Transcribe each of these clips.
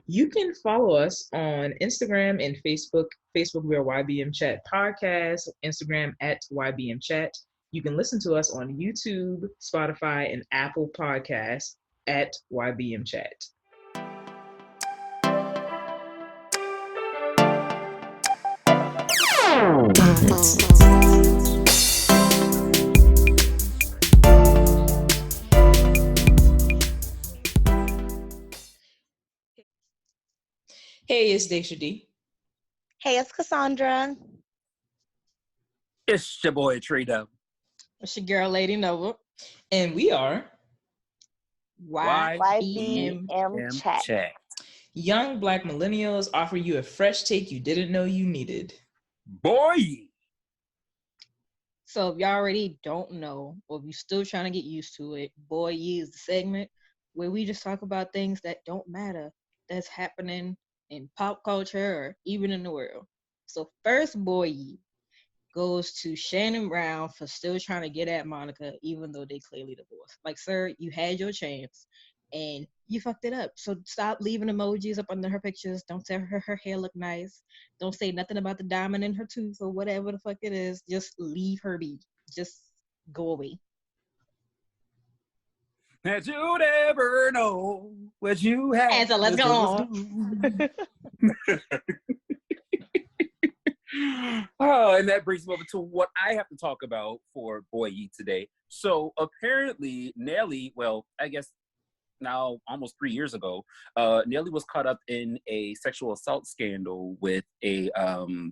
You can follow us on Instagram and Facebook. Facebook, we are YBM Chat Podcast. Instagram at YBM Chat. You can listen to us on YouTube, Spotify, and Apple Podcasts at YBM Chat. Hey, it's Dashia D. Hey, it's Cassondra. It's your boy Tre'Dub. It's your girl LadiiNova. And we are YBM Chat. Young Black Millennials offer you a fresh take you didn't know you needed. Boy! So if y'all already don't know, or if you're still trying to get used to it, Boy Ye is the segment where we just talk about things that don't matter, that's happening in pop culture or even in the world. So first Boy Ye goes to Shannon Brown for still trying to get at Monica, even though they clearly divorced. Like, sir, you had your chance and you fucked it up. So stop leaving emojis up under her pictures. Don't tell her hair look nice. Don't say nothing about the diamond in her tooth or whatever the fuck it is. Just leave her be. Just go away. That you'd ever know what you had. And so let's go on. Oh, and that brings me over to what I have to talk about for Boy Ye today. So apparently Nelly, well, I guess now almost 3 years ago, Nelly was caught up in a sexual assault scandal with a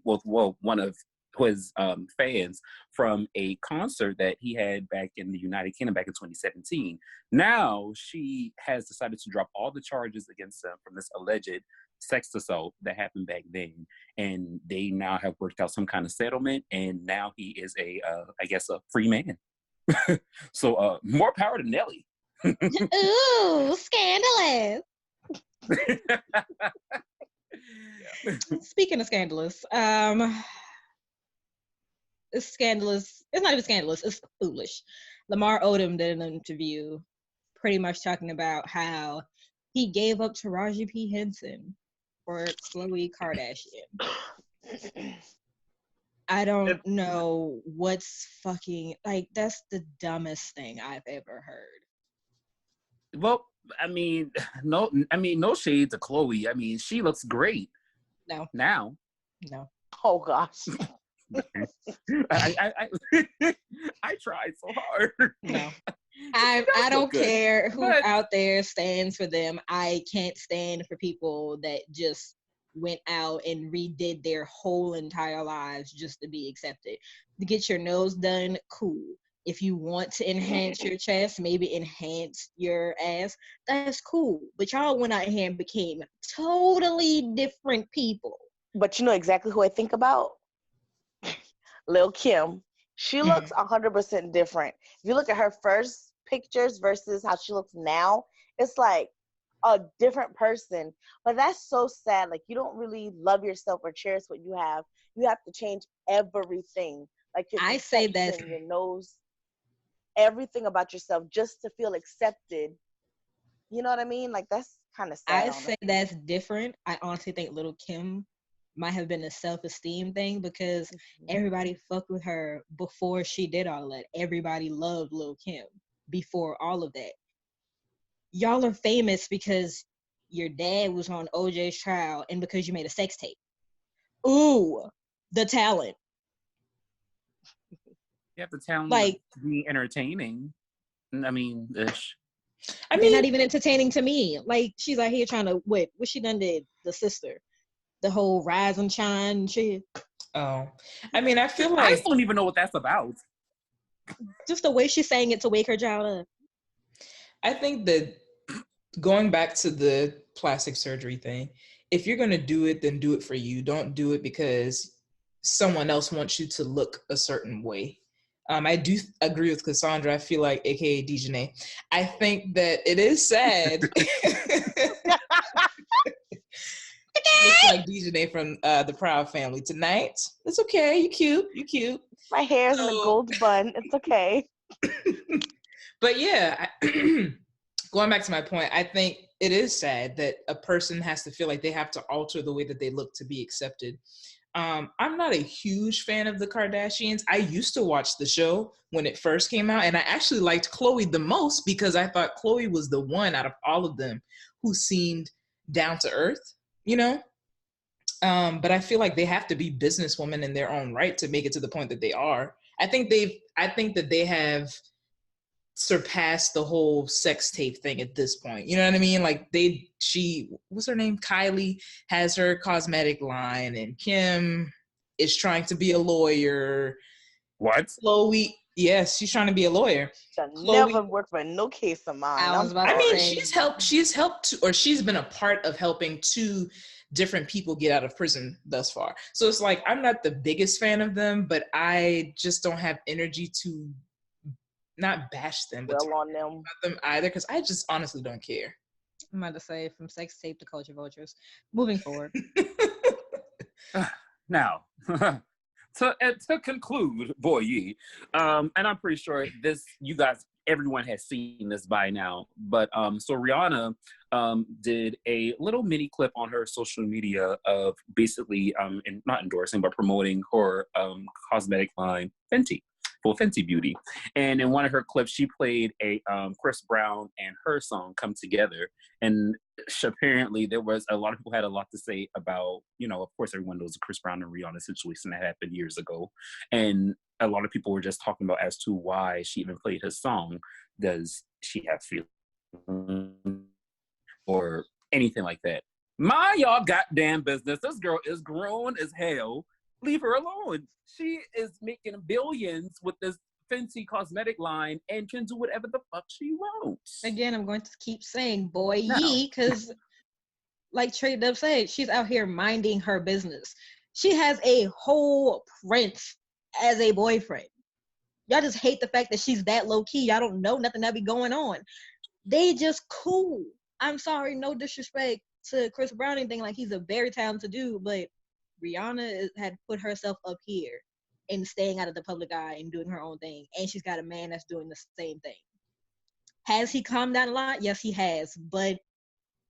one of his fans from a concert that he had back in the United Kingdom back in 2017. Now she has decided to drop all the charges against him from this alleged sex assault that happened back then, and they now have worked out some kind of settlement, and now he is a free man. So more power to Nelly. Ooh, scandalous. Speaking of scandalous, it's scandalous. It's not even scandalous. It's foolish. Lamar Odom did an interview pretty much talking about how he gave up Taraji P. Henson for Khloe Kardashian. I don't know what's fucking, like, that's the dumbest thing I've ever heard. Well, no shade to Khloe. I mean, she looks great. No. Now. No. Oh gosh. I tried so hard. No. I don't care who out there stands for them. I can't stand for people that just went out and redid their whole entire lives just to be accepted. To get your nose done, cool. If you want to enhance your chest, maybe enhance your ass, that's cool. But y'all went out here and became totally different people. But you know exactly who I think about? Lil' Kim. She looks 100% different. If you look at her first pictures versus how she looks now, it's like a different person. But that's so sad. Like, you don't really love yourself or cherish what you have. You have to change everything. Like your I say that your nose, everything about yourself just to feel accepted. You know what I mean? Like, that's kind of sad. I say that's different. I honestly think Lil' Kim might have been a self-esteem thing because everybody fucked with her before she did all that. Everybody loved Lil' Kim before all of that. Y'all are famous because your dad was on OJ's trial and because you made a sex tape. Ooh, the talent. You have the talent, like, to be entertaining. I mean, ish. They're not even entertaining to me. Like, she's out here trying to, what she done did, the sister. The whole rise and shine shit. Oh, I mean, I feel like I don't even know what that's about. Just the way she's saying it to wake her child up. I think that going back to the plastic surgery thing, if you're going to do it, then do it for you. Don't do it because someone else wants you to look a certain way. I do agree with Cassondra. I feel like, aka Dejanae. I think that it is sad. Looks like Dejanae from the Proud Family tonight. It's okay. You cute. My hair's in a gold bun. It's okay. But yeah, going back to my point, I think it is sad that a person has to feel like they have to alter the way that they look to be accepted. I'm not a huge fan of the Kardashians. I used to watch the show when it first came out, and I actually liked Khloe the most because I thought Khloe was the one out of all of them who seemed down to earth, you know? But I feel like they have to be businesswomen in their own right to make it to the point that they are. I think that they have surpassed the whole sex tape thing at this point. You know what I mean? Like what's her name? Kylie has her cosmetic line, and Kim is trying to be a lawyer. What? Khloe, yes, she's trying to be a lawyer. Never worked for no case of mine. She's been a part of helping two different people get out of prison thus far. So it's like, I'm not the biggest fan of them, but I just don't have energy to not bash them, but on them. About them either, because I just honestly don't care. I'm about to say, from sex tape to culture vultures. Moving forward. Now, to conclude, boy, and I'm pretty sure everyone has seen this by now, but so Rihanna did a little mini clip on her social media of basically not endorsing but promoting her cosmetic line Fenty Beauty. And in one of her clips, she played a Chris Brown and her song Come Together. And apparently there was a lot of people had a lot to say about, of course, everyone knows the Chris Brown and Rihanna situation that happened years ago. And a lot of people were just talking about as to why she even played his song. Does she have feelings or anything like that? Mind y'all goddamn business. This girl is grown as hell. Leave her alone. She is making billions with this Fenty cosmetic line and can do whatever the fuck she wants. Again, I'm going to keep saying boy because like Tre'Dub said, she's out here minding her business. She has a whole prince as a boyfriend. Y'all just hate the fact that she's that low key. Y'all don't know nothing that be going on. They just cool. I'm sorry, no disrespect to Chris Brown or anything. Like, he's a very talented dude, but Rihanna had put herself up here and staying out of the public eye and doing her own thing. And she's got a man that's doing the same thing. Has he calmed down a lot? Yes, he has. But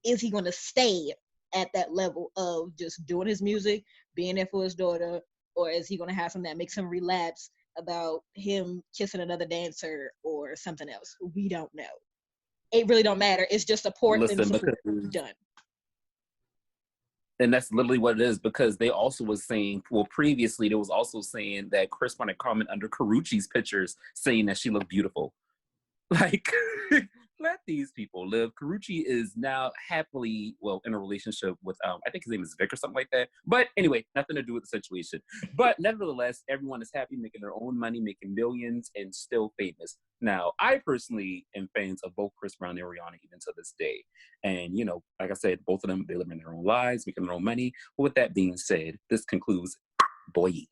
is he going to stay at that level of just doing his music, being there for his daughter, or is he going to have something that makes him relapse about him kissing another dancer or something else? We don't know. It really don't matter. It's just support and support. Done. And that's literally what it is, because they also was saying, previously, they was also saying that Chris wanted to comment under Karrueche's pictures saying that she looked beautiful. Like, let these people live. Karrueche is now happily, in a relationship with, I think his name is Vic or something like that. But anyway, nothing to do with the situation. But nevertheless, everyone is happy, making their own money, making millions, and still famous. Now, I personally am fans of both Chris Brown and Rihanna even to this day. And, like I said, both of them, they live in their own lives, making their own money. But with that being said, this concludes Boy.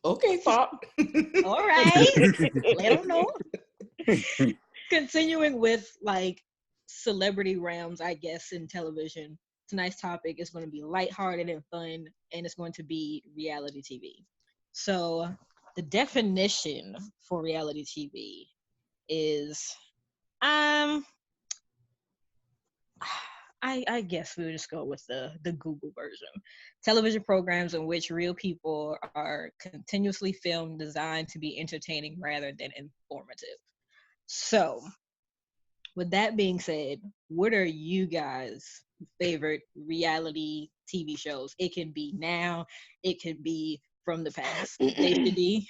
Okay, Pop. All right. Let them know. Continuing with like celebrity realms, I guess, in television, tonight's topic is going to be lighthearted and fun, and it's going to be reality TV. So the definition for reality TV is, I guess we'll just go with the Google version. Television programs in which real people are continuously filmed, designed to be entertaining rather than informative. So, with that being said, what are you guys' favorite reality TV shows? It can be now, it could be from the past. Dashia D.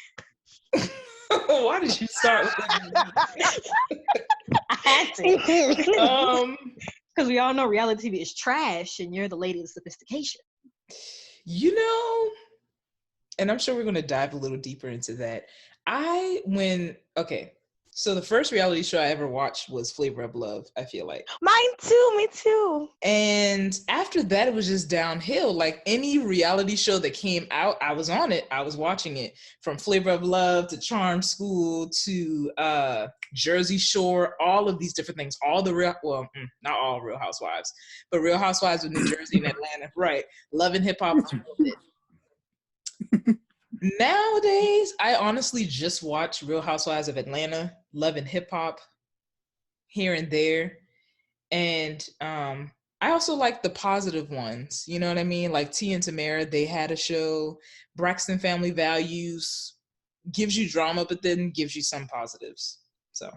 Why did you start with that? I had to. Because we all know reality TV is trash, and you're the lady of sophistication. And I'm sure we're going to dive a little deeper into that. So the first reality show I ever watched was Flavor of Love, I feel like. Me too. And after that, it was just downhill. Like, any reality show that came out, I was on it. I was watching it. From Flavor of Love to Charm School to Jersey Shore, all of these different things. All the not all Real Housewives, but Real Housewives of New Jersey and Atlanta. Right. Love and Hip Hop. Nowadays, I honestly just watch Real Housewives of Atlanta, Love and Hip Hop, here and there. And I also like the positive ones. You know what I mean? Like T and Tamara, they had a show. Braxton Family Values gives you drama, but then gives you some positives. So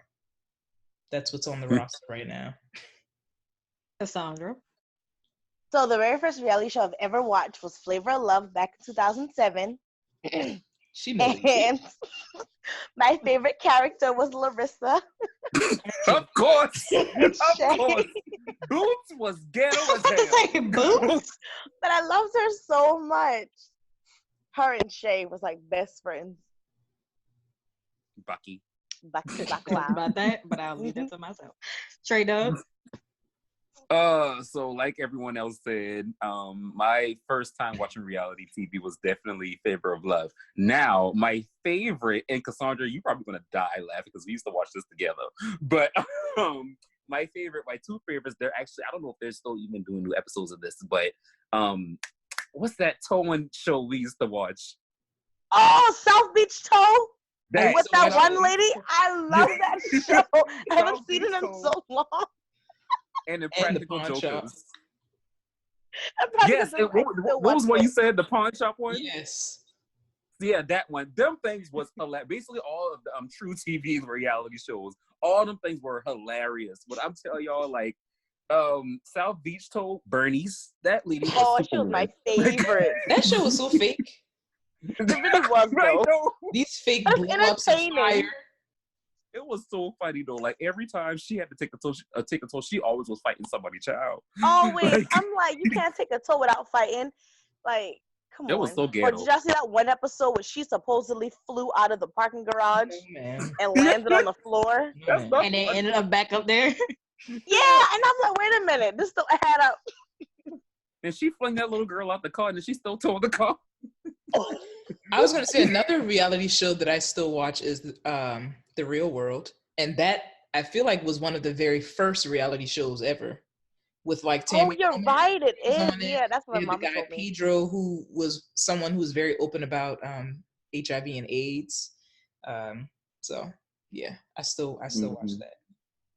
that's what's on the roster right now. Cassondra. So the very first reality show I've ever watched was Flavor of Love back in 2007. She knows. And my favorite character was Larissa. Of course. Of Shay. course. Boots was ghetto as hell. Boots. But I loved her so much. Her and Shay was like best friends. Bucky. Bucky. About that, but I'll leave that to myself. Tre'Dub. So like everyone else said, my first time watching reality TV was definitely Favor of Love. Now, my favorite, and Cassondra, you're probably gonna die laughing because we used to watch this together. But my two favorites, they're actually, I don't know if they're still even doing new episodes of this, but what's that towing show we used to watch? Oh, South Beach Tow? That, with that so one lady? I love that show. I haven't South seen Beach it in Tow. so long. And the And the Practical pawn Jokers. shop. Yes, what was what you said, the pawn shop one? Yes. Yeah, that one. Them things was hilarious. Basically, all of the True TV reality shows, all them things were hilarious. But I'm telling y'all, like, South Beach Tow, Bernice, that lady was She was my favorite. That show was so fake. It really was, Right, though. though. These fake But blow it's ups and entertaining. fire. It was so funny though. Like every time she had to take a toll, she always was fighting somebody's child. Always. Like, I'm like, you can't take a tow without fighting. Like, come on. it was so Or ghetto. did y'all see that one episode where she supposedly flew out of the parking garage Oh, man. and landed on the floor? That's Man. not And they funny. ended up back up there. Yeah, and I'm like, wait a minute, this still add up. And she flung that little girl out the car, and then she still towed the car. I was going to say another reality show that I still watch is The Real World. And that, I feel like, was one of the very first reality shows ever. With like Tammy. Oh, you're right, it is. on it. Yeah, that's what The mom guy told me. Pedro, who was someone who was very open about HIV and AIDS. So yeah, I still watch that.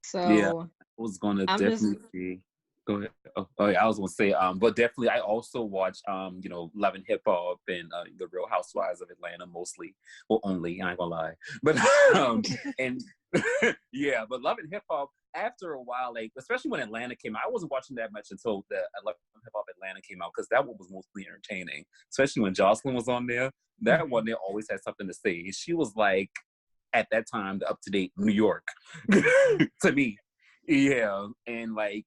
So Yeah. I was gonna definitely see. Go ahead. Oh yeah, I was gonna say, but definitely I also watch Love and Hip Hop and the Real Housewives of Atlanta mostly. Well, only, I ain't gonna lie. But and yeah, but Love and Hip Hop, after a while, like especially when Atlanta came out, I wasn't watching that much until the Love and Hip Hop Atlanta came out, because that one was mostly entertaining. Especially when Jocelyn was on there. That one, they always had something to say. She was like, at that time, the up-to-date New York to me. Yeah, and like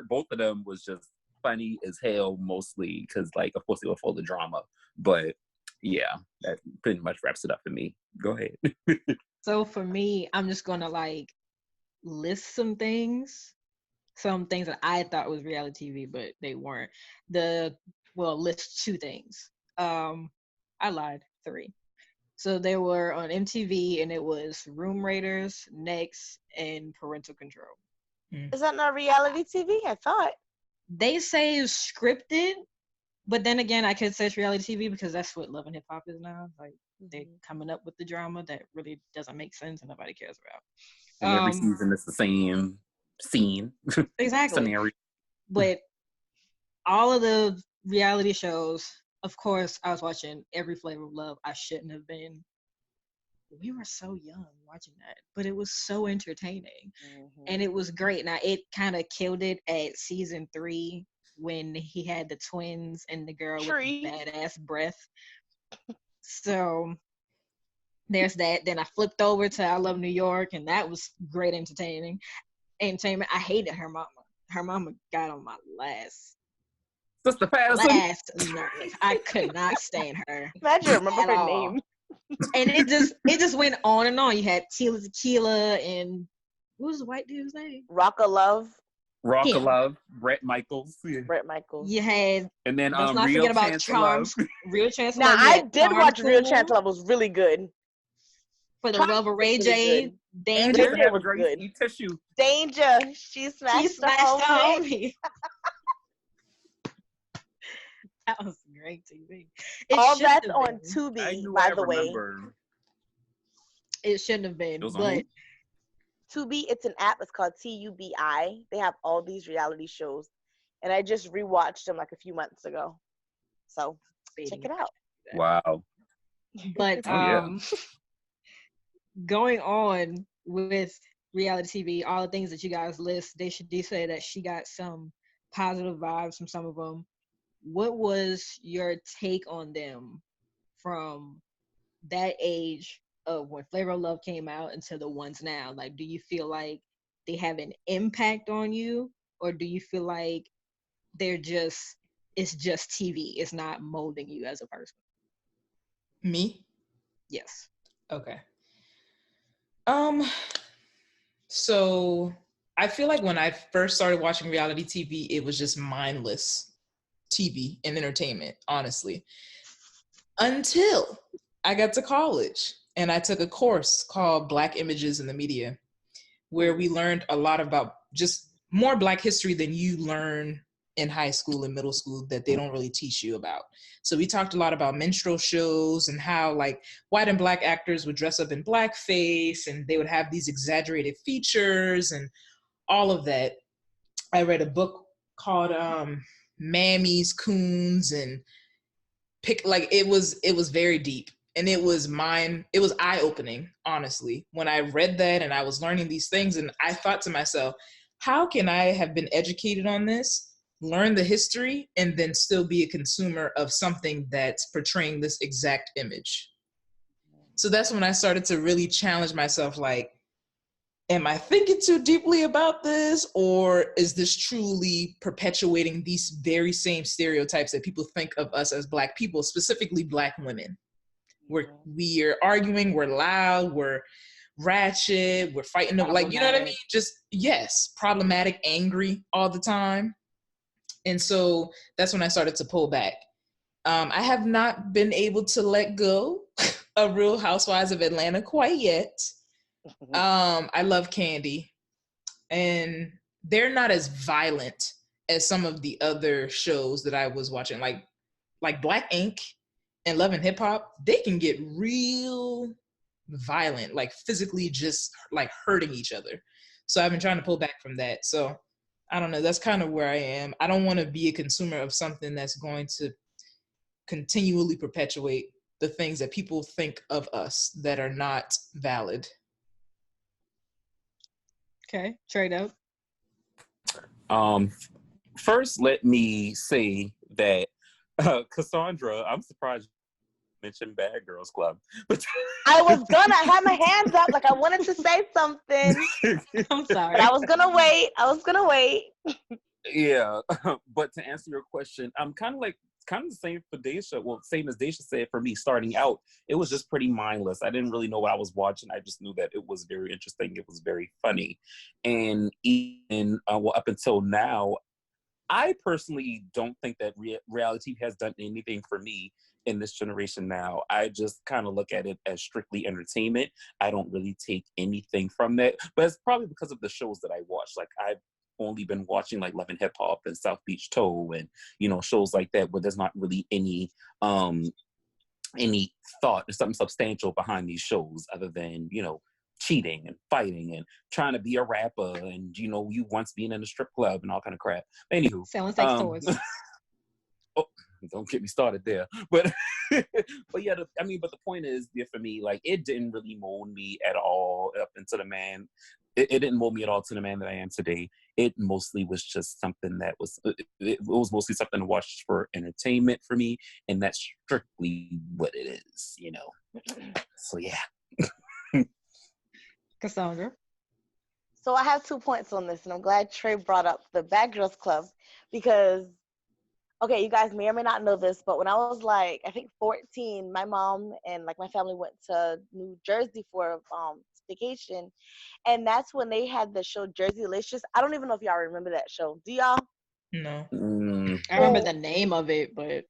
both of them was just funny as hell, mostly because, like, of course they were full of drama. But yeah, that pretty much wraps it up for me. Go ahead. So for me, I'm just gonna like list some things that I thought was reality TV, but they weren't. List two things. I lied, 3. So they were on MTV, and it was Room Raiders, Next, and Parental Control. Is that not reality TV? I thought. They say it's scripted, but then again, I could say it's reality TV because that's what Love and Hip Hop is now. Like, they're coming up with the drama that really doesn't make sense and nobody cares about. And every season it's the same scene. Exactly. Scenario. But all of the reality shows, of course, I was watching every Flavor of Love. I shouldn't have been. We were so young watching that, but it was so entertaining. And it was great. Now, it kind of killed it at season 3 when he had the twins and the girl with the badass breath. So there's that. Then I flipped over to I Love New York, and that was great entertainment. I hated her mama. Her mama got on my last Sister Patterson. nerve. I could not stand her. Glad you remember her name. And it just went on and on. You had Tila Tequila and what was the white dude's name? Rock of Love. Brett Michaels. Yeah. Brett Michaels. You had, and then let's not Real forget about Chance Charms. Love. Real Chance Now Love. I did Charm watch Real School Chance Love. Was really good. For the Charm love of Ray was J. really Danger. Danger was good. Eat tissue. Danger. She smashed the homie. That was great TV. All that's on Tubi, by the way. It shouldn't have been, but Tubi. It's an app. It's called TUBI. They have all these reality shows, and I just rewatched them like a few months ago. So check it out. Wow. But Oh yeah. going on with reality TV, all the things that you guys list, Dashia D said that she got some positive vibes from some of them. What was your take on them from that age of when Flavor of Love came out until the ones now? Like, do you feel like they have an impact on you, or do you feel like it's just TV? It's not molding you as a person. Me? Yes. Okay. So I feel like when I first started watching reality TV, it was just mindless TV and entertainment, honestly. Until I got to college and I took a course called Black Images in the Media, where we learned a lot about just more Black history than you learn in high school and middle school that they don't really teach you about. So we talked a lot about minstrel shows and how like white and Black actors would dress up in blackface and they would have these exaggerated features and all of that. I read a book called Mammies, Coons, and it was very deep. And it was eye-opening, honestly, when I read that and I was learning these things. And I thought to myself, how can I have been educated on this, learn the history, and then still be a consumer of something that's portraying this exact image? So that's when I started to really challenge myself, like, am I thinking too deeply about this? Or is this truly perpetuating these very same stereotypes that people think of us as Black people, specifically Black women? We're arguing, we're loud, we're ratchet, we're fighting, like, you know what I mean? Just, yes, problematic, angry all the time. And so that's when I started to pull back. I have not been able to let go of Real Housewives of Atlanta quite yet. I love Candy, and they're not as violent as some of the other shows that I was watching, like Black Ink and Love and Hip Hop. They can get real violent, like physically just like hurting each other. So I've been trying to pull back from that. So I don't know, that's kind of where I am. I don't want to be a consumer of something that's going to continually perpetuate the things that people think of us that are not valid. Okay, Tre'Dub. First, let me say that Cassondra, I'm surprised you mentioned Bad Girls Club. But I was gonna have my hands up, like I wanted to say something. I'm sorry. But I was gonna wait. Yeah, but to answer your question, I'm kind of the same for Dashia. Well, same as Dashia said, for me, starting out, it was just pretty mindless. I didn't really know what I was watching. I just knew that it was very interesting. It was very funny. And even, up until now, I personally don't think that reality has done anything for me in this generation now. I just kind of look at it as strictly entertainment. I don't really take anything from that. But it's probably because of the shows that I watch. Like, I've only been watching like Love and Hip Hop and South Beach Toe and, you know, shows like that where there's not really any thought or something substantial behind these shows other than, you know, cheating and fighting and trying to be a rapper and, you know, you once being in a strip club and all kind of crap. Anywho, selling sex toys. Oh, don't get me started there. But but yeah, but the point is, yeah, for me, like, it didn't really mold me at all up into the man. It didn't mold me at all to the man that I am today. It mostly was just something that was, it was mostly something to watch for entertainment for me. And that's strictly what it is, you know? So yeah. Cassondra. So I have 2 points on this, and I'm glad Trey brought up the Bad Girls Club because, okay, you guys may or may not know this, but when I was like, I think 14, my mom and like my family went to New Jersey for vacation, and that's when they had the show Jerseylicious. I don't even know if y'all remember that show. Do y'all? No. I remember the name of it, but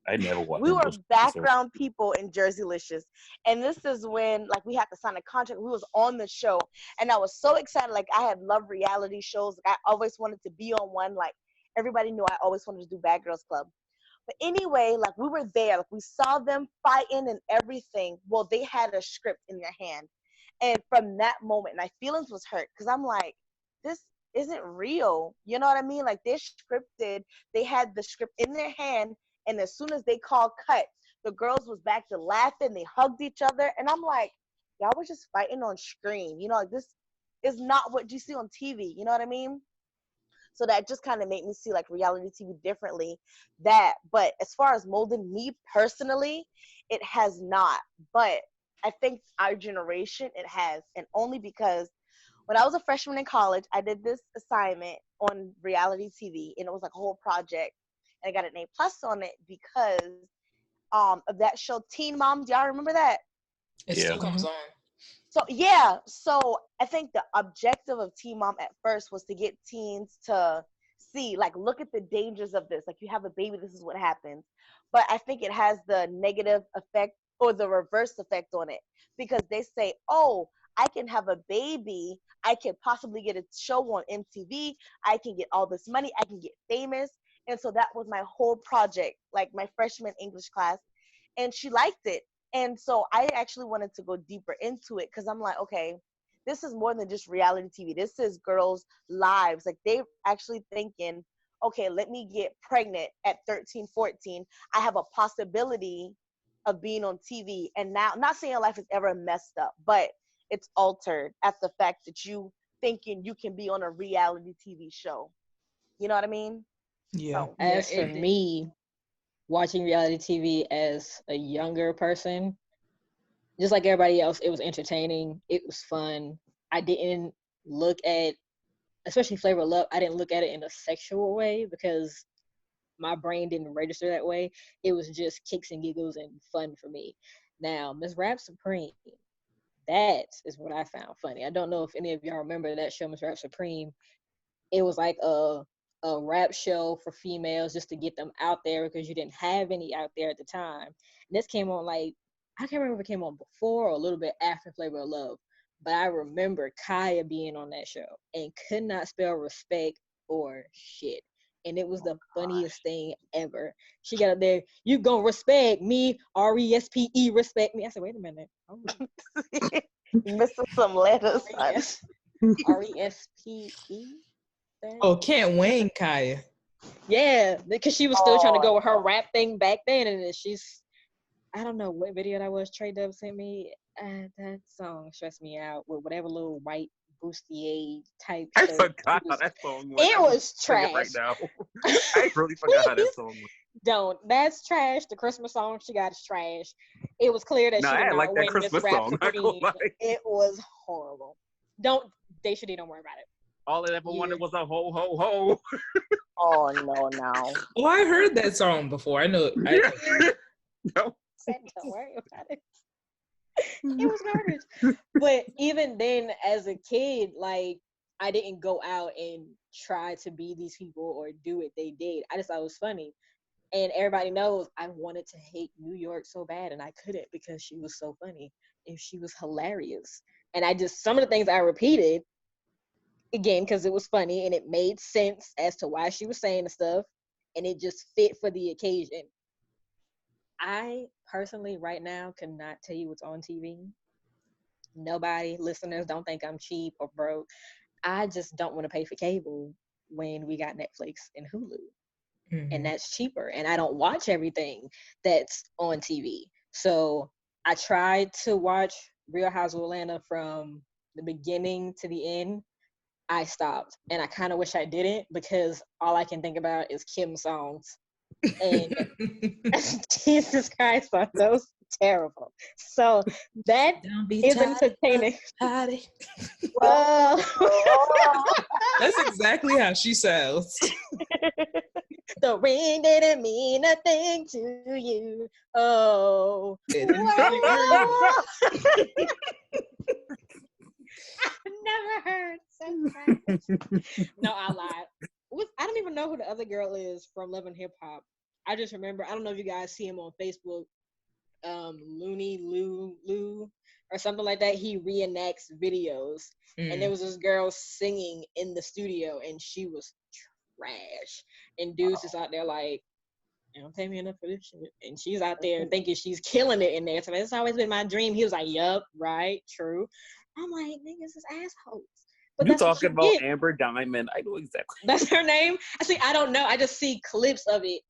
I never watched. We were background people in Jerseylicious, and this is when like we had to sign a contract. We was on the show, and I was so excited. Like, I had loved reality shows. Like, I always wanted to be on one. Like, everybody knew I always wanted to do Bad Girls Club. But anyway, like, we were there. Like, we saw them fighting and everything. Well, they had a script in their hand. And from that moment, my feelings was hurt because I'm like, this isn't real. You know what I mean? Like, they're scripted. They had the script in their hand, and as soon as they called cut, the girls was back to laughing. They hugged each other, and I'm like, y'all was just fighting on screen. You know, like, this is not what you see on TV. You know what I mean? So that just kind of made me see like reality TV differently. But as far as molding me personally, it has not. But I think our generation, it has. And only because when I was a freshman in college, I did this assignment on reality TV, and it was like a whole project. And I got an A+ on it because of that show Teen Mom. Do y'all remember that? It still comes on. So yeah, so I think the objective of Teen Mom at first was to get teens to see, like, look at the dangers of this. Like, you have a baby, this is what happens. But I think it has the negative effect or the reverse effect on it, because they say, oh, I can have a baby, I can possibly get a show on MTV, I can get all this money, I can get famous. And so that was my whole project, like my freshman English class, and she liked it. And so I actually wanted to go deeper into it because I'm like, okay, this is more than just reality TV. This is girls' lives. Like, they're actually thinking, okay, let me get pregnant at 13, 14. I have a possibility of being on TV. And now, I'm not saying your life is ever messed up, but it's altered at the fact that you thinking you can be on a reality TV show. You know what I mean? Yeah. So, As for me, watching reality TV as a younger person, just like everybody else, it was entertaining. It was fun. I didn't look at, especially Flavor of Love, I didn't look at it in a sexual way because my brain didn't register that way. It was just kicks and giggles and fun for me. Now, Miss Rap Supreme, that is what I found funny. I don't know if any of y'all remember that show, Miss Rap Supreme. It was like a rap show for females just to get them out there because you didn't have any out there at the time. And this came on, like, I can't remember if it came on before or a little bit after Flavor of Love, but I remember Kaya being on that show and could not spell respect or shit. And it was the funniest thing ever. She got up there, you gonna respect me, RESPE, respect me. I said, wait a minute. Oh. missing some letters. RESPE? Oh, can't wing Kaya. Yeah, because she was still trying to go with her rap thing back then, and then she's, I don't know what video that was. Tre'Dub sent me. That song stressed me out with whatever little white bustier type. I forgot how that song was. It was trash. Right now, I really forgot how that song was. Don't. That's trash. The Christmas song she got is trash. It was clear that she did not win this rap Supreme. It was horrible. Dashia D, don't worry about it. All I ever wanted was a ho ho ho. Oh no. Oh, I heard that song before. I know. No. Don't worry about it. It was garbage. But even then, as a kid, like, I didn't go out and try to be these people or do what they did. I just thought it was funny. And everybody knows I wanted to hate New York so bad, and I couldn't because she was so funny and she was hilarious. And some of the things I repeated, again, because it was funny and it made sense as to why she was saying the stuff, and it just fit for the occasion. I personally right now cannot tell you what's on TV. Nobody, listeners, don't think I'm cheap or broke. I just don't want to pay for cable when we got Netflix and Hulu. Mm-hmm. And that's cheaper. And I don't watch everything that's on TV. So I tried to watch Real Housewives of Atlanta from the beginning to the end. I stopped. And I kind of wish I didn't because all I can think about is Kim's songs. And Jesus Christ, that was terrible. So that is entertaining. Whoa. That's exactly how she sounds. The ring didn't mean a thing to you. Oh. I've never heard such. No, I lied. I don't even know who the other girl is from Love and Hip Hop. I just remember, I don't know if you guys see him on Facebook, Looney Lou or something like that. He reenacts videos. And there was this girl singing in the studio and she was trash. And dude's just out there like, you don't pay me enough for this shit. And she's out there thinking she's killing it in there. So that's always been my dream. He was like, yup, right, true. I'm like, niggas is assholes. But You that's what talking you about get. Amber Diamond? I know exactly. That's her name. I don't know. I just see clips of it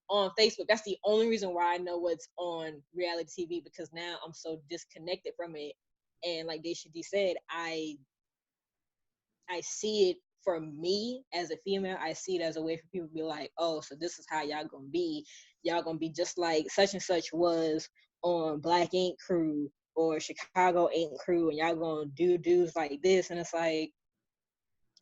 on Facebook. That's the only reason why I know what's on reality TV, because now I'm so disconnected from it. And like Dashia D said, I see it for me as a female. I see it as a way for people to be like, oh, so this is how y'all gonna be. Y'all gonna be just like such and such was on Black Ink Crew or Chicago Ink Crew, and y'all gonna do dudes like this. And it's like,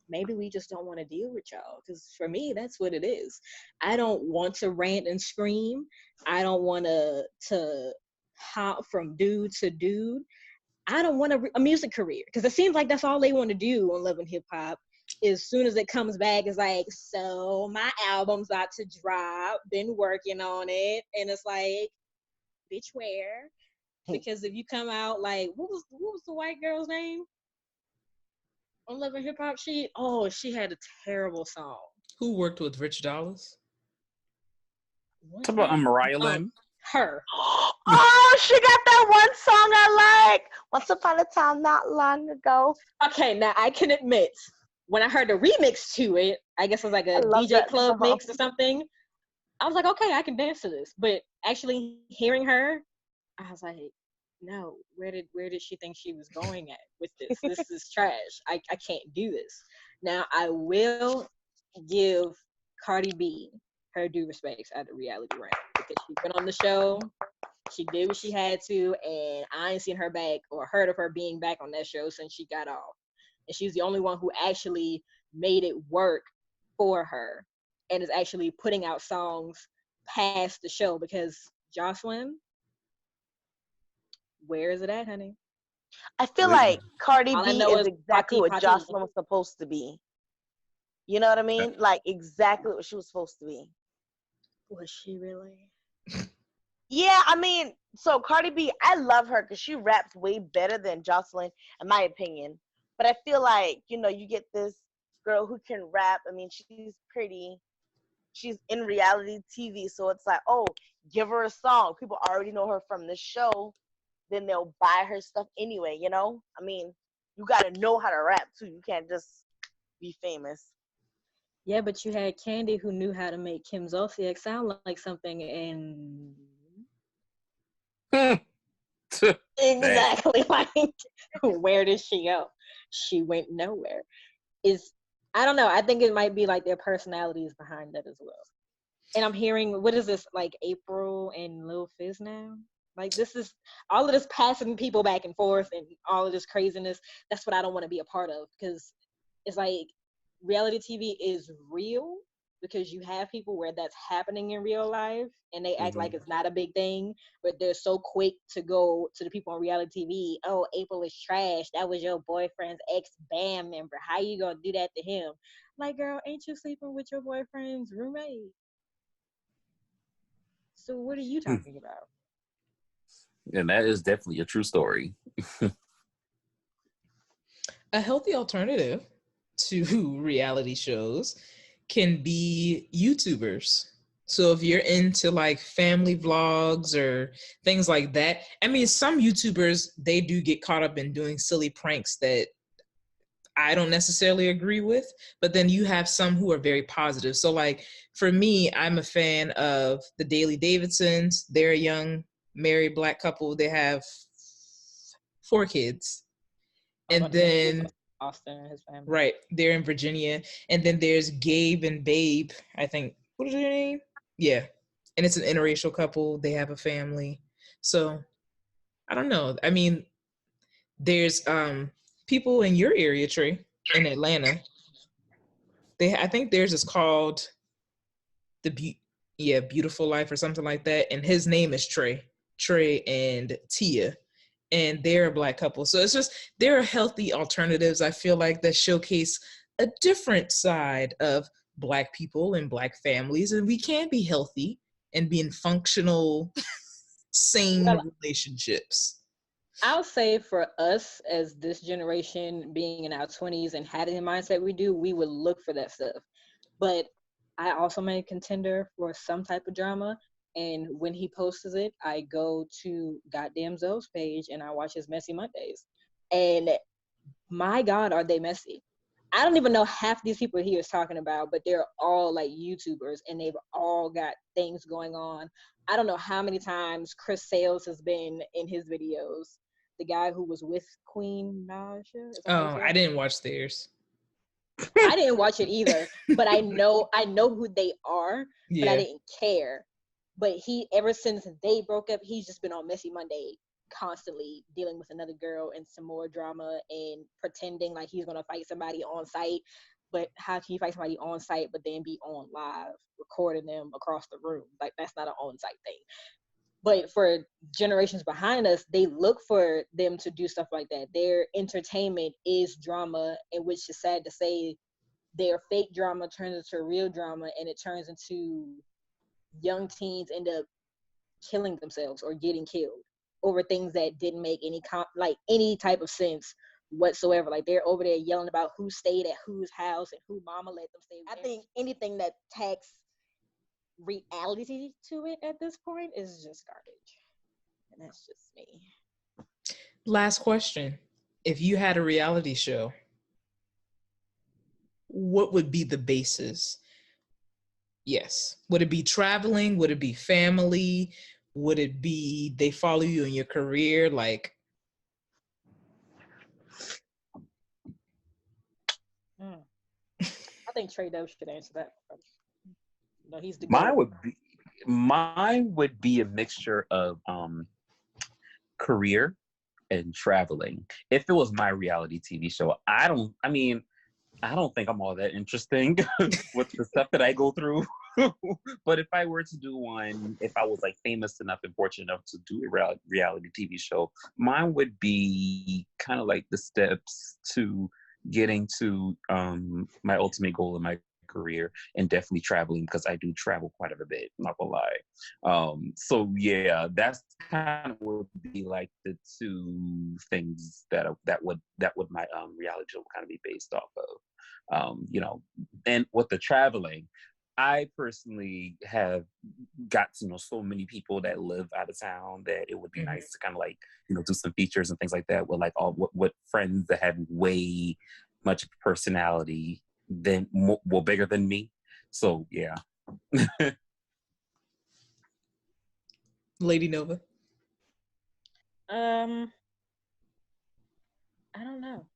maybe we just don't want to deal with y'all, because for me that's what it is. I don't want to rant and scream. I don't want to hop from dude to dude. I don't want a music career, because it seems like that's all they want to do on Love and Hip Hop. As soon as it comes back, it's like, so my album's about to drop, been working on it, and it's like, bitch, where? Because if you come out like, what was the white girl's name on Love and Hip Hop? She had a terrible song. Who worked with Rich Dollars? Talk about Mariah Lynn. Her. Oh, she got that one song I like. Once upon a time, not long ago. Okay, now I can admit, when I heard the remix to it, I guess it was like a DJ club song. mix or something, I was like, okay, I can dance to this. But actually hearing her, I was like, no, where did she think she was going at with this? This is trash. I can't do this. Now I will give Cardi B her due respects at the reality round, because she went on the show, she did what she had to, and I ain't seen her back or heard of her being back on that show since she got off. And she's the only one who actually made it work for her and is actually putting out songs past the show, because Jocelyn, where is it at, honey? I feel like Cardi All I B know is is exactly Pati what Pati. Jocelyn was supposed to be. You know what I mean? Like, exactly what she was supposed to be. Was she really? Yeah, I mean, so Cardi B, I love her because she raps way better than Jocelyn, in my opinion. But I feel like, you get this girl who can rap. I mean, she's pretty. She's in reality TV, so it's like, oh, give her a song. People already know her from the show. Then they'll buy her stuff anyway, I mean, you got to know how to rap, too. You can't just be famous. Yeah, but you had Candy, who knew how to make Kim Zolciak sound like something, and exactly, like, where did she go? She went nowhere. I don't know. I think it might be like their personalities behind that as well. And I'm hearing, what is this, like April and Lil Fizz now? Like, this is all of this passing people back and forth and all of this craziness. That's what I don't want to be a part of, because it's like reality TV is real, because you have people where that's happening in real life and they act like it's not a big thing, but they're so quick to go to the people on reality TV. Oh, April is trash. That was your boyfriend's ex-band member. How you gonna do that to him? Like, girl, ain't you sleeping with your boyfriend's roommate? So what are you talking about? And that is definitely a true story. A healthy alternative to reality shows can be YouTubers. So if you're into like family vlogs or things like that, I mean, some YouTubers, they do get caught up in doing silly pranks that I don't necessarily agree with, but then you have some who are very positive. So like for me, I'm a fan of the Daily Davidsons. They're a young married Black couple. They have 4 kids. And then Austin and his family. Right, they're in Virginia. And then there's Gabe and Babe, I think. What is their name? Yeah. And it's an interracial couple. They have a family. So I don't know. I mean, there's people in your area, Trey, in Atlanta. I think theirs is called Beautiful Life or something like that. And his name is Trey and Tia. And they're a Black couple. So it's just, there are healthy alternatives, I feel like, that showcase a different side of Black people and Black families. And we can be healthy and be in functional, sane relationships. I'll say for us as this generation, being in our 20s and having the mindset we do, we would look for that stuff. But I also made a contender for some type of drama. And when he posts it, I go to goddamn Zoe's page and I watch his Messy Mondays. And my God, are they messy. I don't even know half these people he was talking about, but they're all like YouTubers and they've all got things going on. I don't know how many times Chris Sales has been in his videos. The guy who was with Queen Naja. Oh, I didn't watch theirs. I didn't watch it either, but I know who they are, but I didn't care. But ever since they broke up, he's just been on Messy Monday, constantly dealing with another girl and some more drama and pretending like he's gonna fight somebody on site. But how can you fight somebody on site but then be on live recording them across the room? Like, that's not an on site thing. But for generations behind us, they look for them to do stuff like that. Their entertainment is drama, and which is sad to say, their fake drama turns into real drama, and it turns into young teens end up killing themselves or getting killed over things that didn't make any type of sense whatsoever. Like, they're over there yelling about who stayed at whose house and who mama let them stay. I think anything that tags reality to it at this point is just garbage. And that's just me. Last question. If you had a reality show, what would be the basis? Yes. Would it be traveling? Would it be family? Would it be they follow you in your career? Like, I think Tre'Dub should answer that. No, he's the mine would be a mixture of career and traveling. If it was my reality TV show, I don't think I'm all that interesting with the stuff that I go through. But if I were to do one, if I was like famous enough and fortunate enough to do a reality TV show, mine would be kind of like the steps to getting to my ultimate goal in my career, and definitely traveling, because I do travel quite a bit, I'm not gonna lie. So yeah, that's kind of would be like the two things that would my reality show kind of be based off of. And with the traveling, I personally have got to know so many people that live out of town that it would be nice to kind of like, do some features and things like that with like all what friends that have way much personality than bigger than me. So yeah. LadiiNova. I don't know,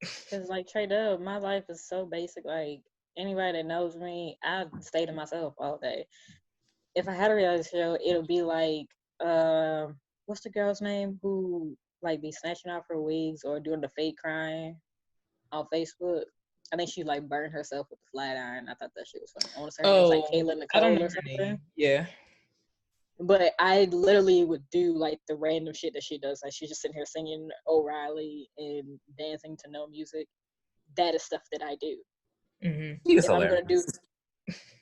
because like Tre'Dub, my life is so basic. Like, anybody that knows me, I stay to myself all day. If I had a reality show, it'll be like, what's the girl's name who like be snatching off her wigs or doing the fake crying on Facebook? I think she like burned herself with a flat iron. I thought that shit was funny. I want to say it was like Kayla Nicole, I don't know or something. Yeah. But I literally would do like the random shit that she does. Like, she's just sitting here singing O'Reilly and dancing to no music. That is stuff that I do. If I'm gonna do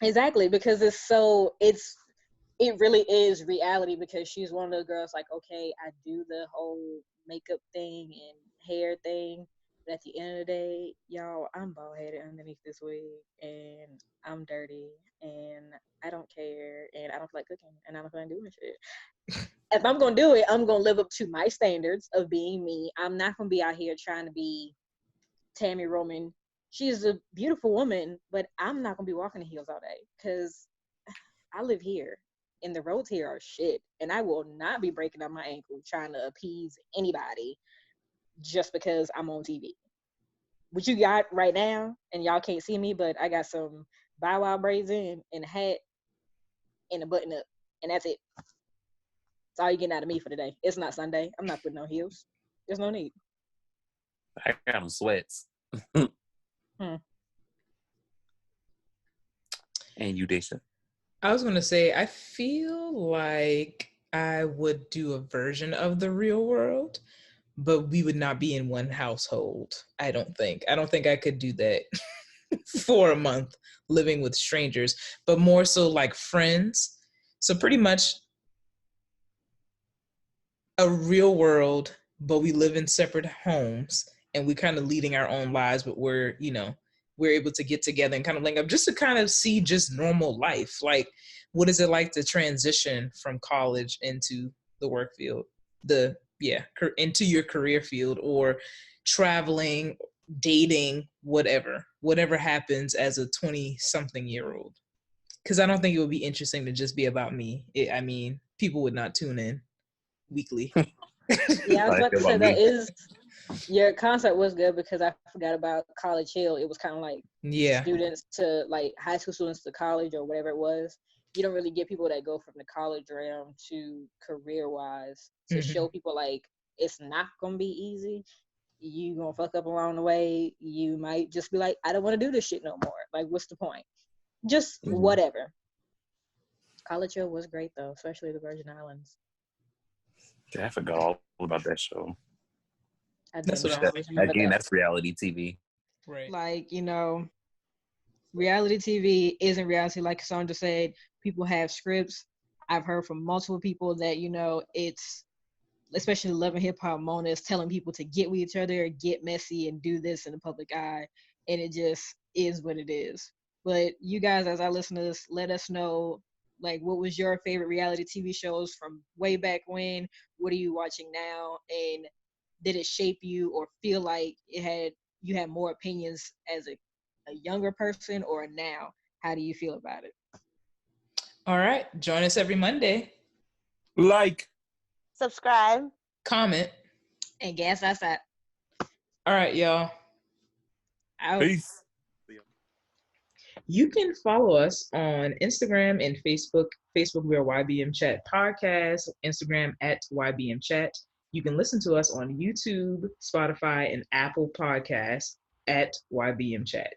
exactly, because it really is reality, because she's one of those girls like, okay, I do the whole makeup thing and hair thing, but at the end of the day, y'all, I'm bald-headed underneath this wig, and I'm dirty, and I don't care, and I don't feel like cooking, and I don't feel like doing shit. If I'm gonna do it, I'm gonna live up to my standards of being me. I'm not gonna be out here trying to be Tammy Roman. She's a beautiful woman, but I'm not gonna be walking in heels all day, because I live here and the roads here are shit, and I will not be breaking up my ankle trying to appease anybody just because I'm on TV. What you got right now, and y'all can't see me, but I got some Bow Wow braids in and a hat and a button up, and that's it. That's all you getting out of me for today. It's not Sunday. I'm not putting on heels. There's no need. I got on sweats. And you, Dashia? I was going to say, I feel like I would do a version of the real world, but we would not be in one household. I don't think I could do that for a month living with strangers, but more so like friends. So pretty much a real world, but we live in separate homes and we kind of leading our own lives, but we're able to get together and kind of link up just to kind of see just normal life. Like, what is it like to transition from college into the work field, into your career field, or traveling, dating, whatever happens as a 20-something-year-old. Because I don't think it would be interesting to just be about me. I mean, people would not tune in weekly. Yeah, I was about to say that is your concept was good because I forgot about College Hill. It was kind of like students to like high school students to college or whatever it was. You don't really get people that go from the college realm to career wise to show people like it's not gonna be easy. You gonna fuck up along the way. You might just be like, I don't want to do this shit no more. Like, what's the point? Just whatever. College Hill was great though, especially the Virgin Islands. Yeah, I forgot all about that show. That's that's reality TV. Right. Like, you know, reality TV isn't reality. Like Cassondra said, people have scripts. I've heard from multiple people that, you know, it's, especially Love and Hip Hop, Mona is telling people to get with each other, get messy, and do this in the public eye. And it just is what it is. But you guys, as our listeners, let us know, like, what was your favorite reality TV shows from way back when? What are you watching now? And did it shape you or feel like you had more opinions as a younger person or now? How do you feel about it? All right. Join us every Monday. Like, subscribe, comment, and gas outside. All right, y'all. Out. Peace. You can follow us on Instagram and Facebook. Facebook, we are YBM Chat Podcast. Instagram at YBM Chat. You can listen to us on YouTube, Spotify, and Apple Podcasts at YBM Chat.